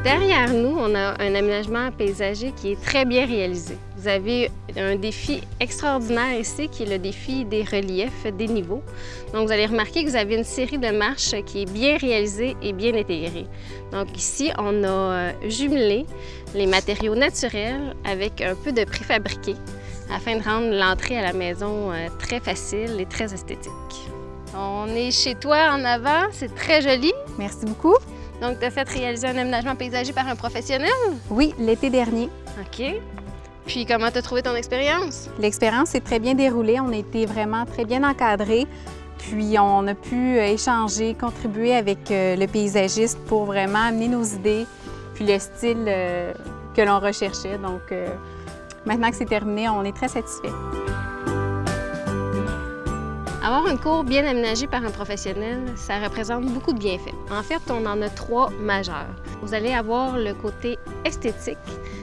Derrière nous, on a un aménagement paysager qui est très bien réalisé. Vous avez un défi extraordinaire ici qui est le défi des reliefs, des niveaux. Donc vous allez remarquer que vous avez une série de marches qui est bien réalisée et bien intégrée. Donc ici, on a jumelé les matériaux naturels avec un peu de préfabriqué afin de rendre l'entrée à la maison très facile et très esthétique. On est chez toi en avant, c'est très joli. Merci beaucoup. Donc, tu as fait réaliser un aménagement paysager par un professionnel? Oui, l'été dernier. OK. Puis, comment tu as trouvé ton expérience? L'expérience s'est très bien déroulée. On a été vraiment très bien encadrés. Puis, on a pu échanger, contribuer avec le paysagiste pour vraiment amener nos idées, puis le style que l'on recherchait. Donc, maintenant que c'est terminé, on est très satisfaits. Avoir une cour bien aménagée par un professionnel, ça représente beaucoup de bienfaits. En fait, on en a 3 majeurs. Vous allez avoir le côté esthétique.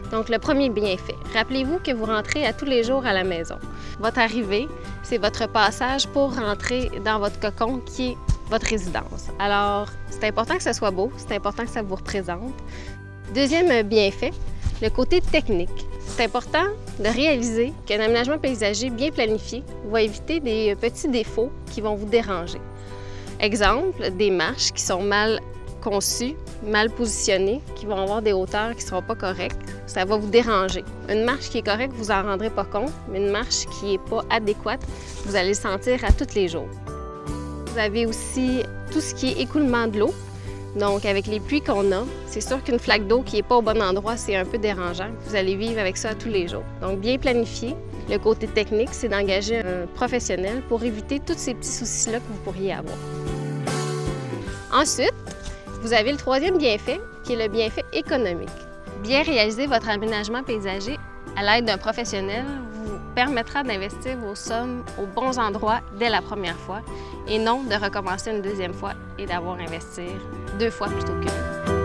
Donc, le premier bienfait. Rappelez-vous que vous rentrez à tous les jours à la maison. Votre arrivée, c'est votre passage pour rentrer dans votre cocon qui est votre résidence. Alors, c'est important que ça soit beau, c'est important que ça vous représente. Deuxième bienfait, le côté technique. C'est important de réaliser qu'un aménagement paysager bien planifié va éviter des petits défauts qui vont vous déranger. Exemple, des marches qui sont mal conçues, mal positionnées, qui vont avoir des hauteurs qui ne seront pas correctes. Ça va vous déranger. Une marche qui est correcte, vous n'en rendrez pas compte, mais une marche qui n'est pas adéquate, vous allez le sentir à tous les jours. Vous avez aussi tout ce qui est écoulement de l'eau. Donc, avec les pluies qu'on a, c'est sûr qu'une flaque d'eau qui n'est pas au bon endroit, c'est un peu dérangeant. Vous allez vivre avec ça tous les jours. Donc, bien planifié. Le côté technique, c'est d'engager un professionnel pour éviter tous ces petits soucis-là que vous pourriez avoir. Ensuite, vous avez le troisième bienfait, qui est le bienfait économique. Bien réaliser votre aménagement paysager à l'aide d'un professionnel vous permettra d'investir vos sommes aux bons endroits dès la première fois et non de recommencer une deuxième fois et d'avoir à investir 2 fois plutôt qu'une.